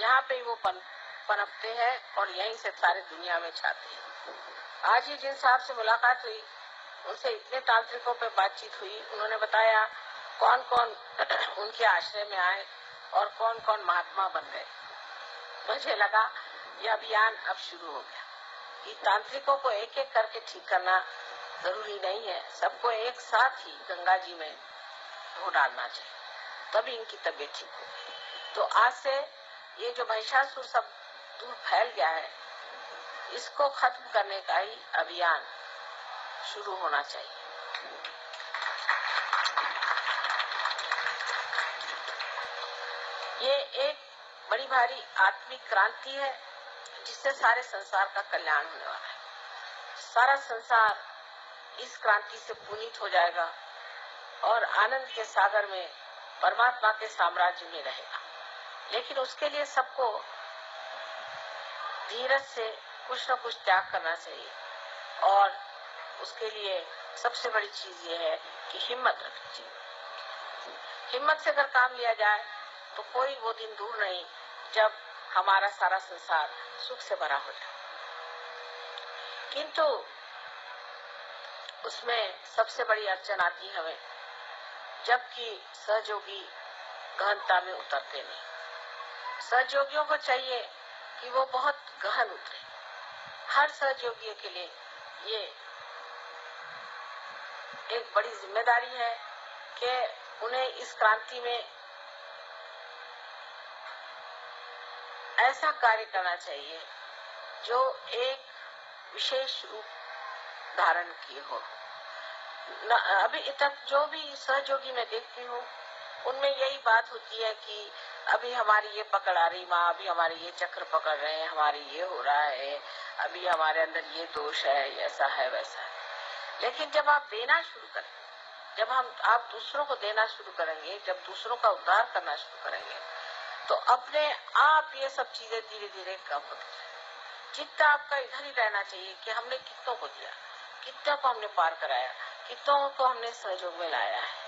यहाँ पे वो पनपते हैं और यहीं से सारे दुनिया में छाते हैं। आज ही जिन साहब से मुलाकात हुई उनसे इतने तांत्रिकों पे बातचीत हुई, उन्होंने बताया कौन कौन उनके आश्रय में आए और कौन कौन महात्मा बन गए। मुझे लगा यह अभियान अब शुरू हो गया कि तांत्रिकों को एक एक करके ठीक करना जरूरी नहीं है, सबको एक साथ ही गंगा जी में धो डालना चाहिए, तभी इनकी तबीयत ठीक होगी। तो आज से ये जो महिषासुर सब दूर फैल गया है, इसको खत्म करने का ही अभियान शुरू होना चाहिए। ये एक बड़ी भारी आत्मिक क्रांति है जिससे सारे संसार का कल्याण होने वाला है। सारा संसार इस क्रांति से पुनीत हो जाएगा और आनंद के सागर में परमात्मा के साम्राज्य में रहेगा। लेकिन उसके लिए सबको धीरज से कुछ न कुछ त्याग करना चाहिए और उसके लिए सबसे बड़ी चीज ये है कि हिम्मत रखनी चाहिए। हिम्मत से अगर काम लिया जाए तो कोई वो दिन दूर नहीं जब हमारा सारा संसार सुख से भरा हो जाए। किंतु उसमें सबसे बड़ी अड़चन आती है हमें, जबकि सहयोगी गहनता में उतरते नहीं। सहयोगियों को चाहिए कि वो बहुत गहन उतरे। हर सहयोगी के लिए ये एक बड़ी जिम्मेदारी है कि उन्हें इस क्रांति में ऐसा कार्य करना चाहिए जो एक विशेष रूप धारण किए हो। अभी तक जो भी सहयोगी मैं देखती हूँ उनमें यही बात होती है कि अभी हमारी ये पकड़ आ रही माँ, अभी हमारे ये चक्र पकड़ रहे हैं, हमारी ये हो रहा है, अभी हमारे अंदर ये दोष है, ऐसा है वैसा है। लेकिन जब आप देना शुरू करें, जब आप दूसरों को देना शुरू करेंगे, जब दूसरों का उद्धार करना शुरू करेंगे, तो अपने आप ये सब चीजें धीरे धीरे कम होती है। चित्त आपका इधर ही रहना चाहिए कि हमने कितनों को दिया, कितनों को हमने पार कराया, कितनों को हमने सहयोग में लाया है।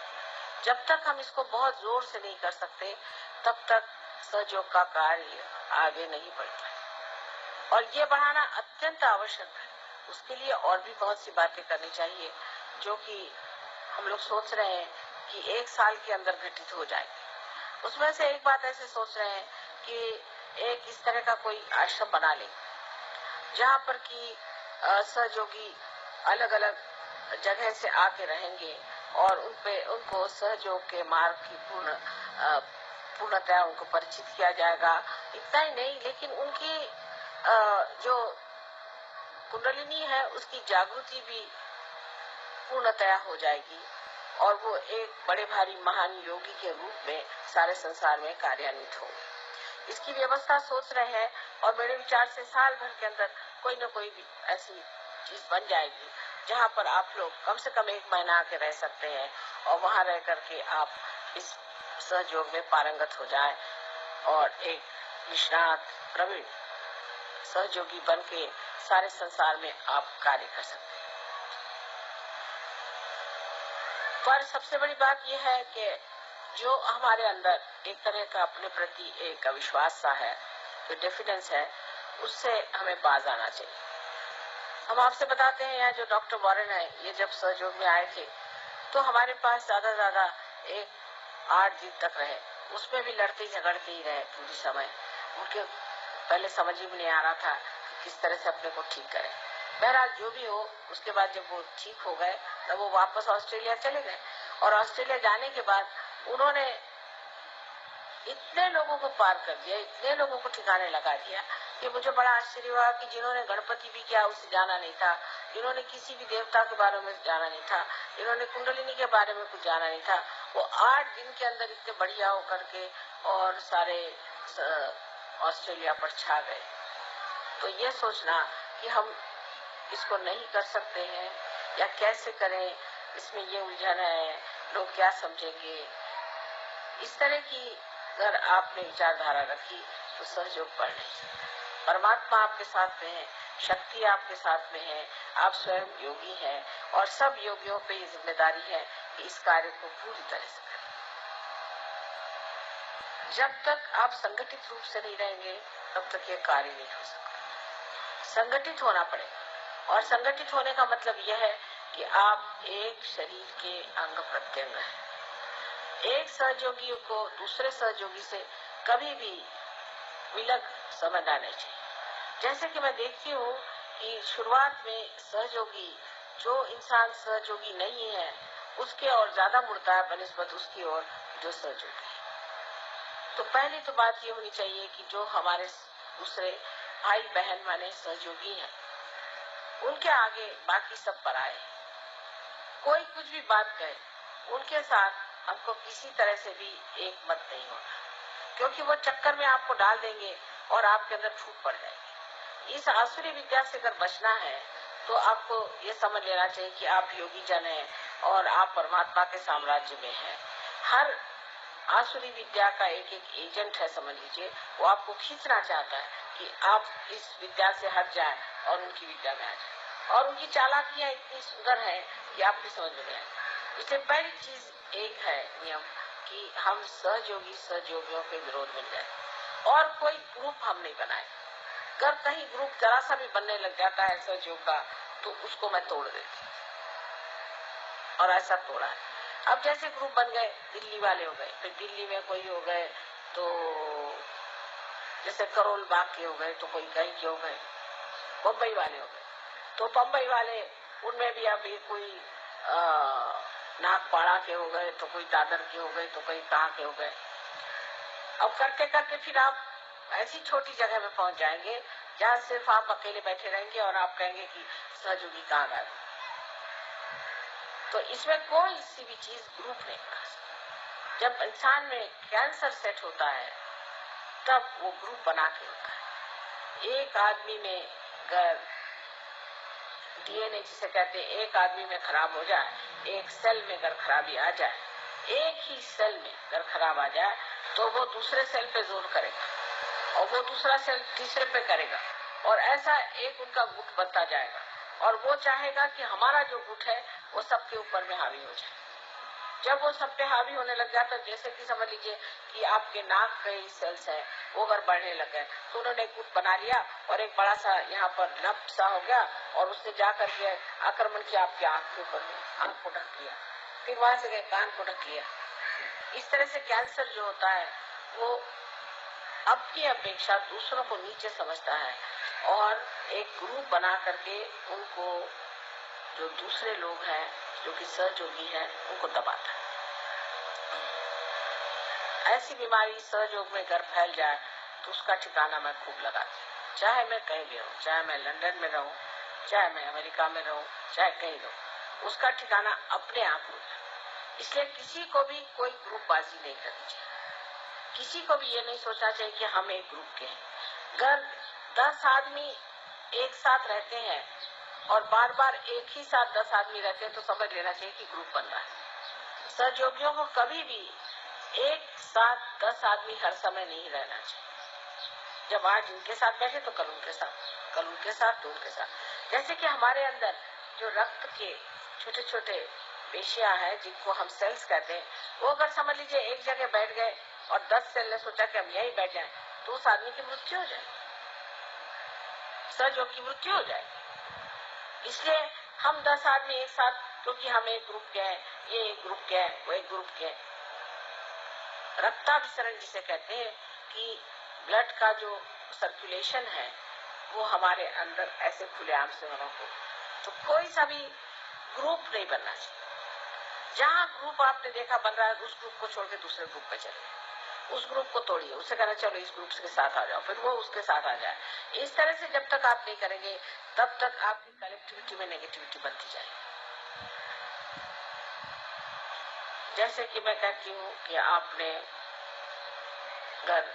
जब तक हम इसको बहुत जोर से नहीं कर सकते तब तक सहयोग का कार्य आगे नहीं बढ़ता और ये बढ़ाना अत्यंत आवश्यक है। उसके लिए और भी बहुत सी बातें करनी चाहिए जो कि हम लोग सोच रहे हैं कि 1 साल के अंदर घटित हो जाएगी। उसमें से एक बात ऐसे सोच रहे हैं कि एक इस तरह का कोई आश्रम बना ले जहाँ पर कि सहयोगी अलग अलग जगह से आके रहेंगे और उनको सहयोग के मार्ग की पूर्ण पूर्णतया उनको परिचित किया जाएगा। इतना ही नहीं, लेकिन उनकी जो कुंडलिनी है उसकी जागृति भी पूर्णतया हो जाएगी और वो एक बड़े भारी महान योगी के रूप में सारे संसार में कार्यान्वित हो। इसकी व्यवस्था सोच रहे हैं और मेरे विचार से साल भर के अंदर कोई न कोई भी ऐसी चीज बन जाएगी जहाँ पर आप लोग कम से कम 1 महीना आके रह सकते हैं और वहाँ रह करके आप इस सहयोग में पारंगत हो जाए और एक निष्णात प्रवीण सहयोगी बन के सारे संसार में आप कार्य कर सकते हैं। पर सबसे बड़ी बात यह है कि जो हमारे अंदर एक तरह का अपने प्रति एक अविश्वास सा है, जो डिफिडेंस है, उससे हमें बाज आना चाहिए। हम आपसे बताते हैं, यहाँ जो डॉक्टर वॉरेन है, ये जब सहयोग में आए थे तो हमारे पास ज्यादा 8 दिन तक रहे, उसमें भी लड़ते झगड़ते ही रहे पूरी समय। उनके पहले समझ ही नहीं आ रहा था कि किस तरह से अपने को ठीक करें। बहरहाल जो भी हो, उसके बाद जब वो ठीक हो गए तब वो वापस ऑस्ट्रेलिया चले गए और ऑस्ट्रेलिया जाने के बाद उन्होंने इतने लोगों को पार कर दिया, इतने लोगों को ठिकाने लगा दिया कि मुझे बड़ा आश्चर्य हुआ कि जिन्होंने गणपति भी किया उसे जाना नहीं था, जिन्होंने किसी भी देवता के बारे में जाना नहीं था, जिन्होंने कुंडलिनी के बारे में कुछ जाना नहीं था, वो 8 दिन के अंदर इतने बढ़िया होकर के और सारे ऑस्ट्रेलिया पर छा गए। तो ये सोचना कि हम इसको नहीं कर सकते हैं या कैसे करें, इसमें ये उलझन है, लोग क्या समझेंगे, इस तरह की अगर आपने विचारधारा रखी तो सहयोग बढ़ नहीं सकता। परमात्मा आपके साथ में है, शक्ति आपके साथ में है, आप स्वयं योगी हैं और सब योगियों पे ये जिम्मेदारी है कि इस कार्य को पूरी तरह से करें। जब तक आप संगठित रूप से नहीं रहेंगे तब तक ये कार्य नहीं हो सकता। संगठित होना पड़ेगा और संगठित होने का मतलब यह है कि आप एक शरीर के अंग प्रत्यंग हैं। एक सहयोगी को दूसरे सहयोगी से कभी भी विलग समझना नहीं चाहिए। जैसे कि मैं देखती हूँ कि शुरुआत में सहयोगी, जो इंसान सहयोगी नहीं है उसके और ज्यादा मुड़ता है बनिस्बत उसकी ओर जो सहयोगी है। तो पहली तो बात ये होनी चाहिए कि जो हमारे दूसरे भाई बहन माने सहयोगी हैं उनके आगे बाकी सब पराए। कोई कुछ भी बात कहे, उनके साथ हमको किसी तरह से भी एक मत नहीं होना, क्योंकि वो चक्कर में आपको डाल देंगे और आपके अंदर फूट पड़ जाएगी। इस आसुरी विद्या से अगर बचना है तो आपको ये समझ लेना चाहिए कि आप योगी जन हैं और आप परमात्मा के साम्राज्य में हैं। हर आसुरी विद्या का एक एजेंट है, समझ लीजिए, वो आपको खींचना चाहता है कि आप इस विद्या से हट जाए और उनकी विद्या में आ जाए। और उनकी चालाकियां इतनी सुंदर है कि आपकी समझ में आए। इसलिए पहली चीज एक है नियम कि हम सहयोगियों के विरोध में जाए और कोई ग्रुप हम नहीं बनाए। अगर कहीं ग्रुप जरा सा भी बनने लग जाता है सहयोग का तो उसको मैं तोड़ देती हूँ और ऐसा तोड़ा है। अब जैसे ग्रुप बन गए, दिल्ली वाले हो गए, फिर दिल्ली में कोई हो गए, तो जैसे करोल बाग के हो गए तो कोई कहीं के हो गए, बम्बई वाले हो गए तो बम्बई वाले, उनमें भी अब कोई नागपाड़ा के हो गए तो कोई दादर के हो गए तो कोई कहाँ के हो गए। अब करते करते फिर आप ऐसी छोटी जगह में पहुंच जाएंगे जहाँ सिर्फ आप अकेले बैठे रहेंगे और आप कहेंगे कि सहयोगी कहाँ गए। तो इसमें कोई सी भी चीज ग्रुप नहीं बना सकता। जब इंसान में कैंसर सेट होता है तब वो ग्रुप बना के होता है। एक आदमी में अगर डीएनए जिसे कहते हैं, एक आदमी में खराब हो जाए, एक सेल में अगर खराबी आ जाए, एक ही सेल में अगर खराब आ जाए तो वो दूसरे सेल पे जोर करेगा और वो दूसरा सेल तीसरे पे करेगा और ऐसा एक उनका गुट बनता जाएगा और वो चाहेगा कि हमारा जो गुट है वो सबके ऊपर में हावी हो जाए। जब वो सब पे हावी होने लग जाता है, जैसे कि समझ लीजिए कि आपके नाक के सेल्स हैं वो अगर बढ़ने लग गए तो उन्होंने एक गुट बना लिया और एक बड़ा सा यहाँ पर लंप सा हो गया और उसने जाकर के आक्रमण किया आपकी आंख के ऊपर में, आंख को ढक लिया, फिर वहां से गए कान को ढक लिया। इस तरह से कैंसर जो होता है वो अपनी अपेक्षा दूसरों को नीचे समझता है और एक ग्रुप बना करके उनको, जो दूसरे लोग हैं जो कि सहयोगी हैं, उनको दबाता है। ऐसी बीमारी सहयोग में घर फैल जाए तो उसका ठिकाना मैं खूब लगाती हूँ। चाहे मैं कहीं भी रहूँ, चाहे मैं लंदन में रहूँ, चाहे मैं अमेरिका में रहूँ, चाहे कहीं रहूँ, उसका ठिकाना अपने आप हो जाए। इसलिए किसी को भी कोई ग्रुपबाजी नहीं करनी चाहिए। किसी को भी ये नहीं सोचना चाहिए कि हम एक ग्रुप के हैं। अगर 10 आदमी एक साथ रहते हैं और बार बार एक ही साथ 10 आदमी रहते हैं तो समझ लेना चाहिए कि ग्रुप बन रहा है। सहयोगियों को कभी भी एक साथ 10 आदमी हर समय नहीं रहना चाहिए। जब आज इनके साथ बैठे तो कल उनके साथ, कल उनके साथ तो उनके साथ। जैसे कि हमारे अंदर जो रक्त के छोटे छोटे पेशियां हैं जिनको हम सेल्स कहते हैं, वो अगर समझ लीजिए एक जगह बैठ गए और 10 सेल ने सोचा कि हम यहीं बैठ जाएं, तो उस आदमी की मृत्यु हो जाएगी, सहयोग की मृत्यु हो जाएगी। इसलिए हम 10 आदमी एक साथ, क्योंकि हम एक ग्रुप के हैं, ये एक ग्रुप के हैं, वो एक ग्रुप के हैं। रक्ताभिसरण जिसे कहते हैं कि ब्लड का जो सर्कुलेशन है वो हमारे अंदर ऐसे खुलेआम से होना हो, तो कोई सा भी ग्रुप नहीं बनना चाहिए। जहाँ ग्रुप आपने देखा बन रहा है, उस ग्रुप को छोड़ के दूसरे ग्रुप पे चलिए, उस ग्रुप को तोड़िए, उससे कहना चलो इस ग्रुप के साथ आ जाओ, फिर वो उसके साथ आ जाए। इस तरह से जब तक आप नहीं करेंगे तब तक आपकी कलेक्टिविटी में नेगेटिविटी बनती जाएगी। जैसे कि मैं कहती हूँ कि आपने घर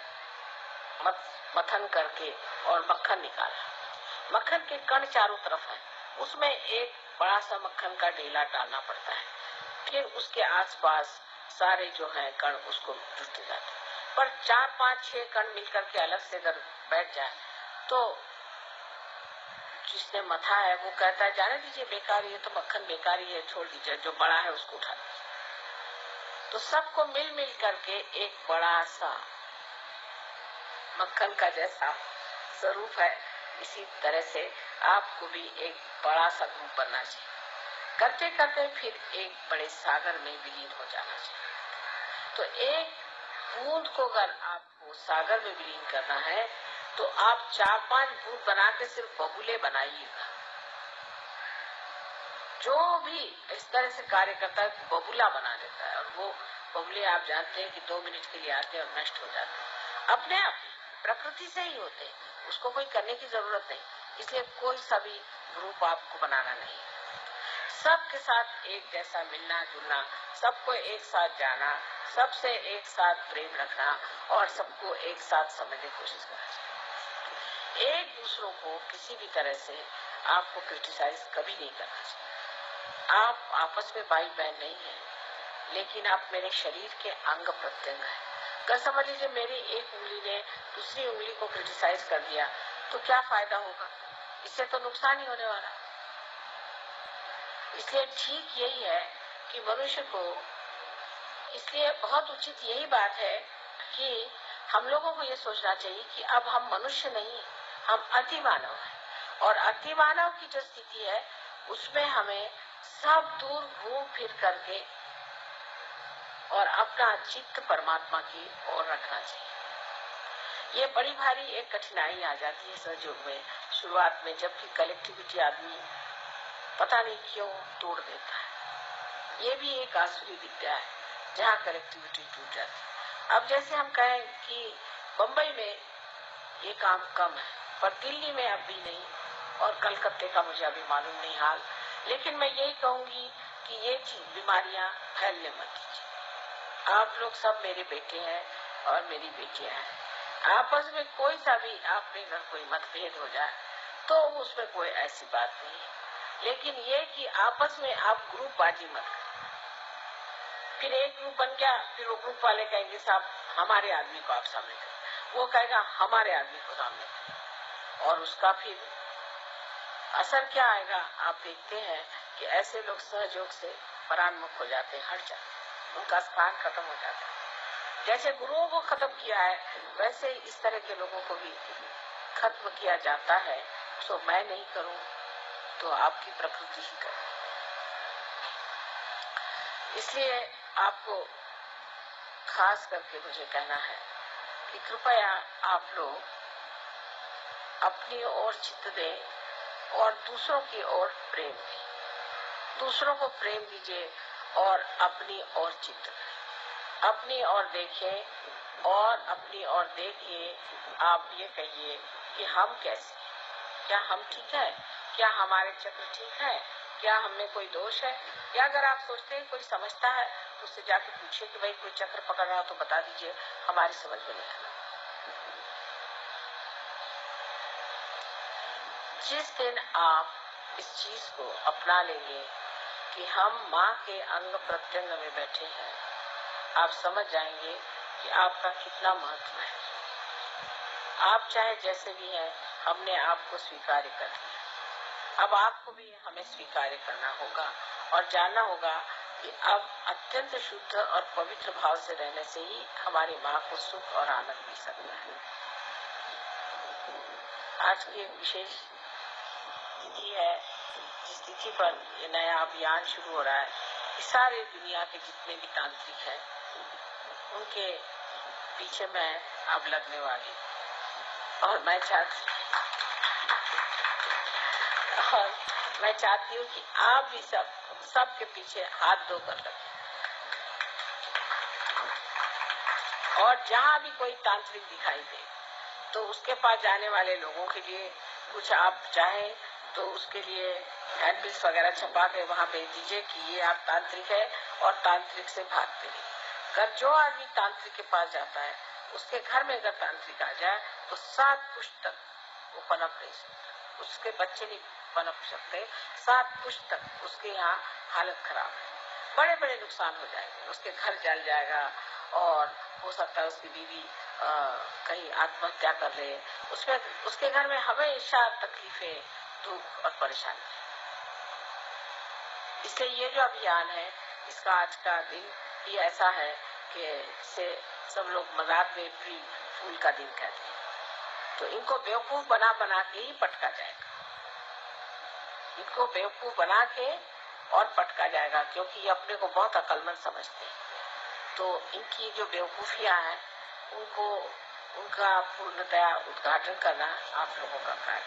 मथन करके और मक्खन निकाला, मक्खन के कण चारों तरफ है, उसमें एक बड़ा सा मक्खन का ढेला डालना पड़ता है, फिर उसके आसपास सारे जो है कण उसको जुटते जाते हैं। पर 4, 5, 6 कण मिलकर के अलग से अगर बैठ जाए तो जिसने मथा है वो कहता है जाने दीजिए, बेकार, ये तो मक्खन बेकार ही है, छोड़ दीजिए, जो बड़ा है उसको उठा दीजिए। तो सबको मिल मिल करके एक बड़ा सा मक्खन का जैसा स्वरूप है, इसी तरह से आपको भी एक बड़ा सा ग्रुप बनना चाहिए। करते करते फिर एक बड़े सागर में विलीन हो जाना चाहिए। तो एक बूंद को अगर आपको सागर में विलीन करना है तो आप 4-5 बूंद बना के सिर्फ बबूले बनाइएगा। जो भी इस तरह से कार्य करता है बबूला बना देता है, और वो बबूले आप जानते हैं कि 2 मिनट के लिए आते हैं और नष्ट हो जाते हैं, अपने आप प्रकृति से ही होते हैं, उसको कोई करने की जरूरत नहीं। इसलिए कोई सा भी ग्रुप आपको बनाना नहीं, सबके साथ एक जैसा मिलना जुलना, सबको एक साथ जाना, सबसे एक साथ प्रेम रखना और सबको एक साथ समझने की कोशिश करना चाहिए। एक दूसरों को किसी भी तरह से आपको क्रिटिसाइज कभी नहीं करना चाहिए। आप आपस में भाई बहन नहीं है, लेकिन आप मेरे शरीर के अंग प्रत्यंग है। अगर समझ लीजिए मेरी एक उंगली ने दूसरी उंगली को क्रिटिसाइज कर दिया तो क्या फायदा होगा, इससे तो नुकसान ही होने वाला। इसलिए ठीक यही है कि मनुष्य को, इसलिए बहुत उचित यही बात है कि हम लोगों को ये सोचना चाहिए कि अब हम मनुष्य नहीं, हम अति मानव हैं, और अति मानव की जो स्थिति है उसमें हमें सब दूर घूम फिर करके और अपना चित्त परमात्मा की ओर रखना चाहिए। ये बड़ी भारी एक कठिनाई आ जाती है सहयोग में शुरुआत में, जबकि कलेक्टिविटी आदमी पता नहीं क्यों तोड़ देता है। ये भी एक आसुरी विद्या है जहाँ कलेक्टिविटी टूट जाती है। अब जैसे हम कहें कि बम्बई में ये काम कम है, पर दिल्ली में अब भी नहीं, और कलकत्ते का मुझे अभी मालूम नहीं हाल, लेकिन मैं यही कहूंगी कि ये बीमारियां फैलने मत दीजिए। आप लोग सब मेरे बेटे हैं और मेरी बेटियां हैं, आपस में कोई सा भी आपने अगर कोई मतभेद हो जाए तो उसमें कोई ऐसी बात नहीं है, लेकिन ये कि आपस में आप ग्रुपबाजी मत करें। फिर एक ग्रुप बन गया, फिर वो ग्रुप वाले कहेंगे साहब हमारे आदमी को आप सामने करें, वो कहेगा हमारे आदमी को सामने करें, और उसका फिर असर क्या आएगा आप देखते हैं कि ऐसे लोग सहयोग से परान्मुख हो जाते हैं, हट जाते हैं, उनका स्थान खत्म हो जाता है। जैसे गुरुओं को खत्म किया है वैसे इस तरह के लोगों को भी खत्म किया जाता है। तो मैं नहीं करूं तो आपकी प्रकृति ही करे। इसलिए आपको खास करके मुझे कहना है कि कृपया आप लोग अपनी ओर चित्त दें और दूसरों की ओर प्रेम दें। दूसरों को प्रेम दीजिए और अपनी ओर चित्त दें। अपनी ओर देखें और अपनी ओर देखिए आप ये कहिए कि हम कैसे, क्या हम ठीक है, क्या हमारे चक्र ठीक है, क्या हमें कोई दोष है। या अगर आप सोचते हैं कोई समझता है तो उससे जाके पूछिए कि भाई कोई चक्र पकड़ रहा हो तो बता दीजिए, हमारी समझ में नहीं आना। जिस दिन आप इस चीज को अपना लेंगे कि हम माँ के अंग प्रत्यंग में बैठे हैं, आप समझ जाएंगे कि आपका कितना महत्व है। आप चाहे जैसे भी हैं, हमने आपको स्वीकार कर लिया। अब आपको भी हमें स्वीकार करना होगा और जानना होगा कि अब अत्यंत शुद्ध और पवित्र भाव से रहने से ही हमारी माँ को सुख और आनंद मिल सकता है। आज की एक विशेष तिथि है, जिस तिथि पर ये नया अभियान शुरू हो रहा है कि सारे दुनिया के जितने भी तांत्रिक हैं उनके पीछे मैं अब लगने वाली और मैं चाहती हूँ कि आप भी सबके पीछे हाथ धोकर लगे। और जहाँ भी कोई तांत्रिक दिखाई दे तो उसके पास जाने वाले लोगों के लिए कुछ आप चाहे तो उसके लिए हैंडबिल्स वगैरह छपा के वहाँ भेज दीजिए कि ये आप तांत्रिक है और तांत्रिक से भागते रहिए। अगर जो आदमी तांत्रिक के पास जाता है उसके घर में अगर तांत्रिक आ जाए तो 7 पुश्त तक वो पनप नहीं सकता, उसके बच्चे नहीं पनप सकते। 7 पुश्त तक उसके यहाँ हालत खराब है, बड़े बड़े नुकसान हो जाएंगे, उसके घर जल जाएगा और हो सकता है उसकी बीवी कहीं आत्महत्या कर ले। उसमें उसके घर में हमेशा तकलीफें, दुख और परेशानी। इसलिए ये जो अभियान है इसका आज का दिन ही ऐसा है कि इसे सब लोग मजाक में अप्रैल फूल का दिन कहते हैं। तो इनको बेवकूफ बना बना के ही पटका जाएगा, इनको बेवकूफ बना के और पटका जाएगा, क्योंकि ये अपने को बहुत अक्लमंद समझते हैं। तो इनकी जो बेवकूफियां हैं उनका पूर्णतया उद्घाटन करना आप लोगों का कार्य।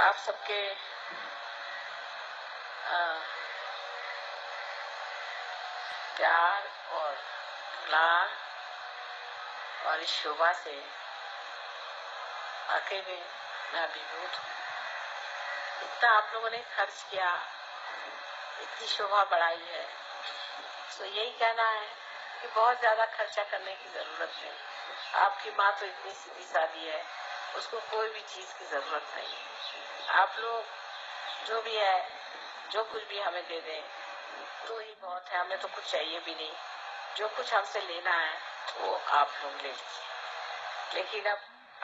आप सबके प्यार और दुलार और इस शोभा से वाकई में मैं अभिभूत हूँ। इतना आप लोगों ने खर्च किया, इतनी शोभा बढ़ाई है, तो यही कहना है कि बहुत ज्यादा खर्चा करने की जरूरत नहीं। आपकी माँ तो इतनी सीधी सादी है, उसको कोई भी चीज की जरूरत नहीं। आप लोग जो भी है, जो कुछ भी हमें दे दें तो ही बहुत है, हमें तो कुछ चाहिए भी नहीं। जो कुछ हमसे लेना है वो आप लोग ले लीजिए। लेकिन अब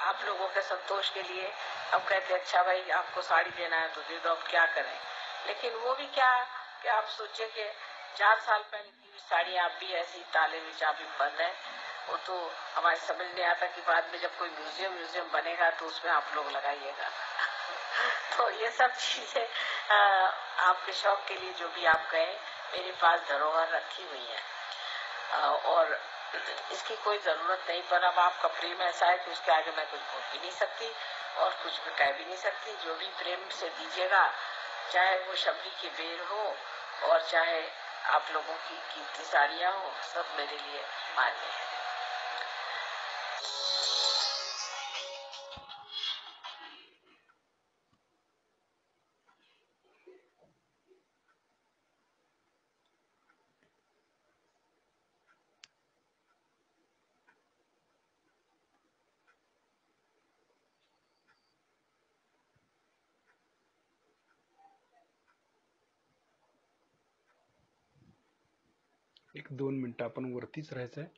आप लोगों के संतोष के लिए अब कहते अच्छा भाई आपको साड़ी देना है तो दे दो, अब क्या करें। लेकिन वो भी क्या कि आप सोचे कि 4 साल पहले की साड़ी आप भी ऐसी ताले में चाबी बंद है, वो तो हमारे समझ नहीं आता कि बाद में जब कोई म्यूजियम बनेगा तो उसमें आप लोग लगाइएगा। तो ये सब चीजें आपके शौक के लिए जो भी आप कहें, मेरे पास धरोहर रखी हुई है और इसकी कोई जरूरत नहीं। पर अब आपका प्रेम ऐसा है कि उसके आगे मैं कुछ बोल भी नहीं सकती और कुछ भी कह भी नहीं सकती। जो भी प्रेम से दीजिएगा, चाहे वो शबरी की बेर हो और चाहे आप लोगों की कीमती साड़ियां हो, सब मेरे लिए मान्य है। एक 2 मिनिटं आपण वरतीच राहायचंय.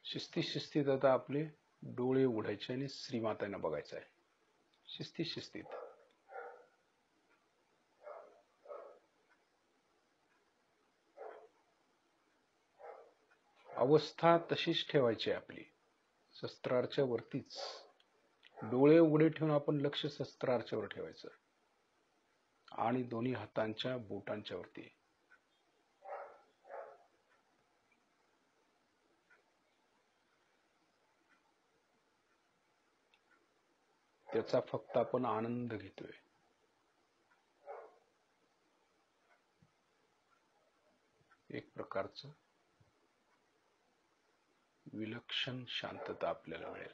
शिस्तीत आता आपले डोळे उघडायचे आणि श्रीमातांना बघायचं आहे. शिस्तीत. अवस्था तशीच ठेवायची आपली, शस्त्राच्या वरतीच. डोळे उघडे ठेवून आपण लक्ष शस्त्राच्यावर ठेवायचं आणि दोन्ही हातांच्या बोटांच्या वरती. त्याचा फक्त आपण आनंद घेतोय. एक प्रकारचं विलक्षण शांतता आपल्याला मिळेल,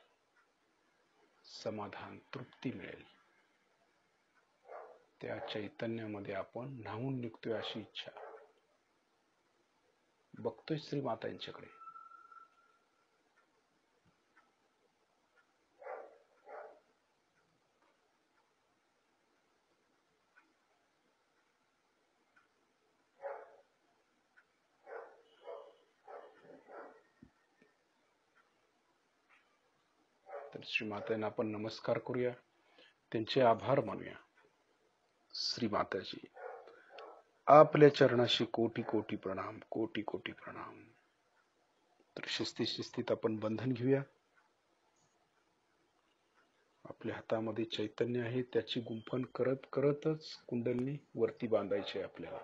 समाधान, तृप्ती मिळेल. त्या चैतन्यामध्ये आपण न्हावून निघतोय अशी इच्छा. बघतोय श्रीमातांच्याकडे. तर श्रीमातांना आपण नमस्कार करूया, त्यांचे आभार मानूया. श्रीमाताजी, आपल्या चरणाशी कोटी कोटी प्रणाम, कोटी कोटी प्रणाम. तर शिस्तीत आपण बंधन घेऊया. आपल्या हातामध्ये चैतन्य आहे, त्याची गुंफण करतच कुंडलिनी वरती बांधायची आपल्याला.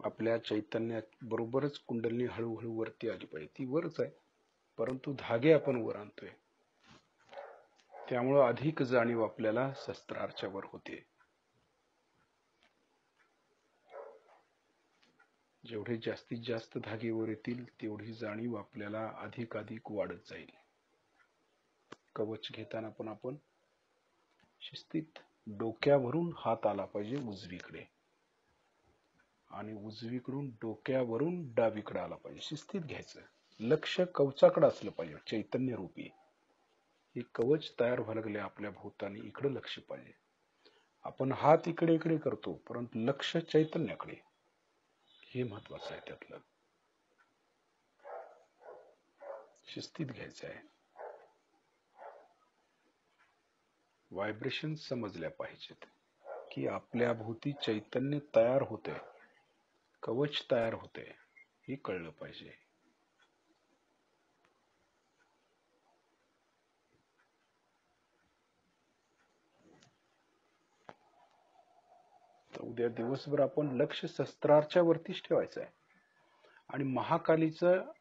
आपल्या चैतन्यात बरोबरच कुंडलिनी हळूहळू वरती आली पाहिजे. ती वरच आहे, परंतु धागे आपण वर आणतोय, त्यामुळं अधिक जाणीव आपल्याला शस्त्राच्यावर होते. जेवढे जास्तीत जास्त धागे वर येतील तेवढी जाणीव आपल्याला अधिक वाढत जाईल. कवच घेताना पण आपण शिस्तीत, डोक्यावरून हात आला पाहिजे उजवीकडे आणि उजवीकडून डोक्यावरून डावीकडे आला पाहिजे. शिस्तीत घ्यायचं. लक्ष कवचाकडे असलं पाहिजे, चैतन्य रूपी. हे कवच तयार व्हायला लागले आपल्या भोवतानी, इकडे लक्ष पाहिजे. आपण हात इकडे करतो, परंतु लक्ष चैतन्याकडे, हे महत्वाचं आहे. त्यातलं शिस्तीत घ्यायचं आहे. व्हायब्रेशन समजल्या पाहिजेत की आपल्या भोवती चैतन्य तयार होते, कवच तयार होते, हे कळलं पाहिजे. तर उद्या दिवसभर आपण लक्ष शस्त्राच्या वरतीच ठेवायचं आहे आणि महाकालीचं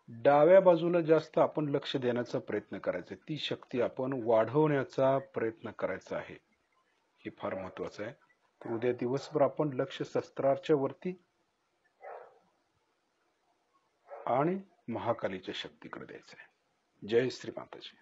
डाव्या बाजूला जास्त आपण लक्ष देण्याचा प्रयत्न करायचा. ती शक्ती आपण वाढवण्याचा प्रयत्न करायचा आहे. हे फार महत्वाचं आहे. तर उद्या दिवसभर आपण लक्ष शस्त्राच्या वरती आणि महाकालीच्या शक्तीकडे द्यायचं आहे. जय श्री माताजी.